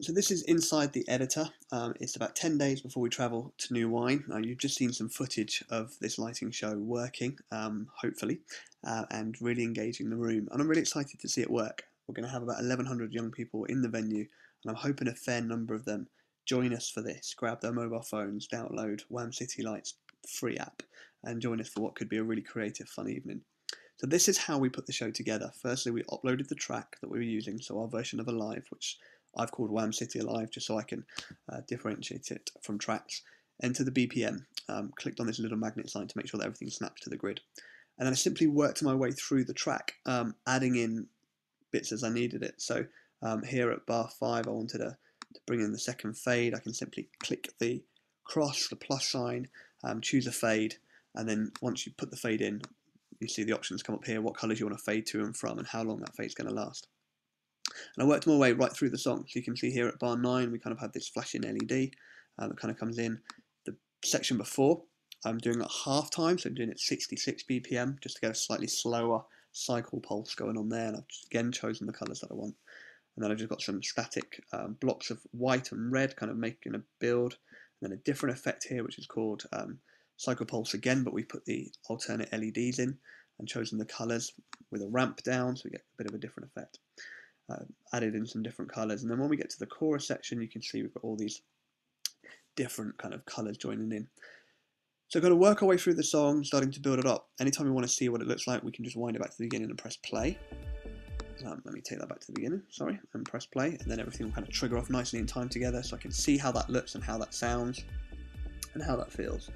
So this is inside the editor. It's about 10 days before we travel to New Wine. You've just seen some footage of this lighting show working, hopefully, and really engaging the room. And I'm really excited to see it work. We're going to have about 1,100 young people in the venue, and I'm hoping a fair number of them join us for this, grab their mobile phones, download Wham City Lights free app, and join us for what could be a really creative, fun evening. So this is how we put the show together. Firstly, we uploaded the track that we were using, so our version of Alive, which I've called Wham City Alive just so I can differentiate it from tracks. Enter the BPM, clicked on this little magnet sign to make sure that everything snaps to the grid. And then I simply worked my way through the track, adding in bits as I needed it. So here at bar 5, I wanted to bring in the second fade. I can simply click the cross, the plus sign, choose a fade, and then once you put the fade in, you see the options come up here, what colours you want to fade to and from, and how long that fade's going to last. And I worked my way right through the song. So you can see here at bar 9, we kind of have this flashing LED that kind of comes in. The section before, I'm doing at half time, so I'm doing it 66 BPM, just to get a slightly slower cycle pulse going on there. And I've just, again, chosen the colours that I want. And then I've just got some static blocks of white and red, kind of making a build. And then a different effect here, which is called cycle pulse again, but we put the alternate LEDs in and chosen the colours with a ramp down, so we get a bit of a different effect. Added in some different colours, and then when we get to the chorus section, you can see we've got all these different kind of colours joining in. So we've got to work our way through the song, starting to build it up. Anytime we want to see what it looks like, we can just wind it back to the beginning and press play. Let me take that back to the beginning, sorry, and press play, and then everything will kind of trigger off nicely in time together, so I can see how that looks and how that sounds and how that feels.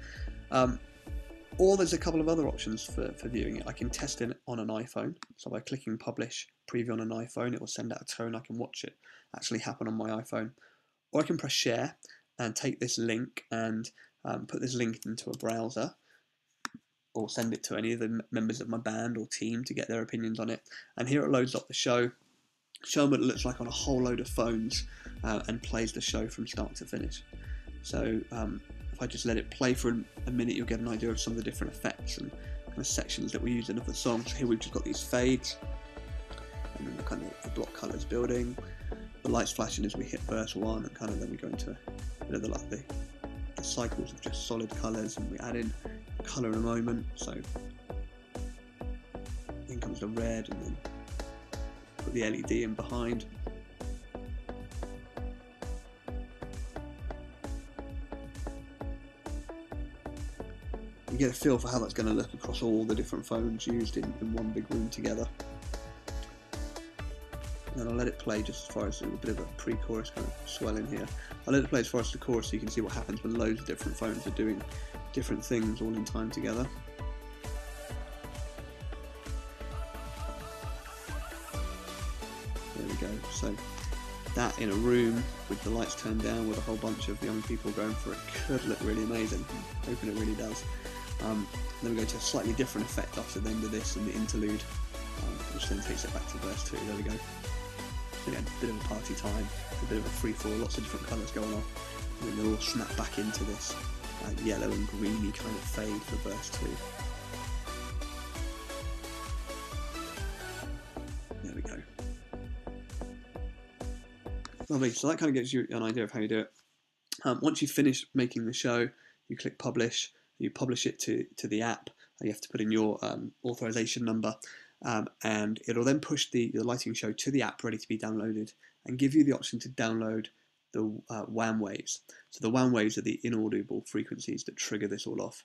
Or there's a couple of other options for viewing it. I can test it on an iPhone. So by clicking publish preview on an iPhone, it will send out a tone. I can watch it actually happen on my iPhone. Or I can press share and take this link and put this link into a browser, or send it to any of the members of my band or team to get their opinions on it. And here it loads up the show, show them what it looks like on a whole load of phones, and plays the show from start to finish. So if I just let it play for a minute, you'll get an idea of some of the different effects and kind of sections that we use in other songs. Here we've just got these fades, and then the kind of the block colours building, the lights flashing as we hit verse 1, and kind of then we go into a bit of the cycles of just solid colours, and we add in colour in a moment. So then comes the red, and then put the LED in behind. You get a feel for how that's going to look across all the different phones used in one big room together. And then I'll let it play just as far as a bit of a pre-chorus kind of swell in here. I'll let it play as far as the chorus so you can see what happens when loads of different phones are doing different things all in time together. There we go. So that in a room with the lights turned down with a whole bunch of young people going for it could look really amazing. I'm hoping it really does. Then we go to a slightly different effect after the end of this and the interlude, which then takes it back to verse 2. There we go. So again, a bit of a party time, a bit of a free-fall, lots of different colours going on, and then they'll all snap back into this yellow and greeny kind of fade for verse 2. There we go. Lovely, so that kind of gives you an idea of how you do it. Once you finish making the show, you click publish, you publish it to the app. You have to put in your authorization number, and it'll then push the lighting show to the app ready to be downloaded and give you the option to download the Wham waves. So the Wham waves are the inaudible frequencies that trigger this all off.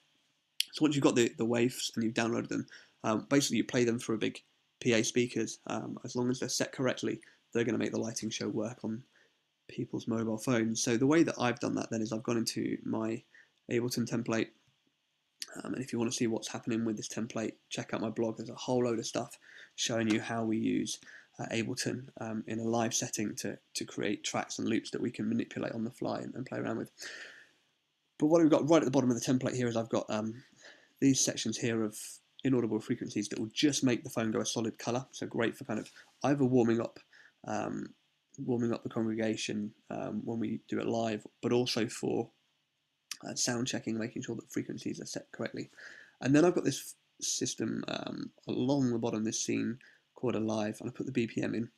So once you've got the waves and you've downloaded them, basically you play them through a big PA speakers. As long as they're set correctly, they're going to make the lighting show work on people's mobile phones. So the way that I've done that then is I've gone into my Ableton template, and if you want to see what's happening with this template, check out my blog. There's a whole load of stuff showing you how we use Ableton in a live setting to create tracks and loops that we can manipulate on the fly and play around with. But what we've got right at the bottom of the template here is I've got these sections here of inaudible frequencies that will just make the phone go a solid colour. So great for kind of either warming up the congregation when we do it live, but also for sound checking, making sure that frequencies are set correctly. And then I've got this system along the bottom of this scene called Alive, and I put the BPM in.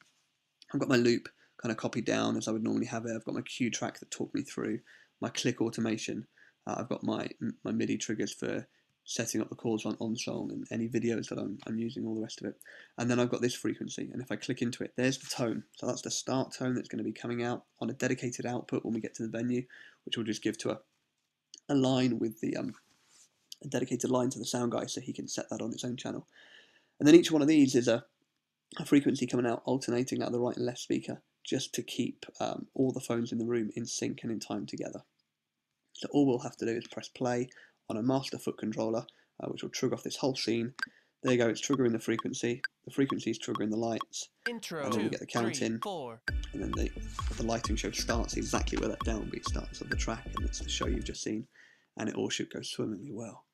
I've got my loop kind of copied down as I would normally have it. I've got my cue track that talked me through my click automation. I've got my MIDI triggers for setting up the chords on song and any videos that I'm using, all the rest of it. And then I've got this frequency, and if I click into it, there's the tone. So that's the start tone that's going to be coming out on a dedicated output when we get to the venue, which we'll just give to a line with the a dedicated line to the sound guy so he can set that on its own channel. And then each one of these is a frequency coming out alternating out the right and left speaker, just to keep all the phones in the room in sync and in time together. So all we'll have to do is press play on a master foot controller, which will trigger off this whole scene. There you go, it's triggering the frequency is triggering the lights, Intro, and then we get the count in, and then the lighting show starts exactly where that downbeat starts of the track, and it's the show you've just seen, and it all should go swimmingly well.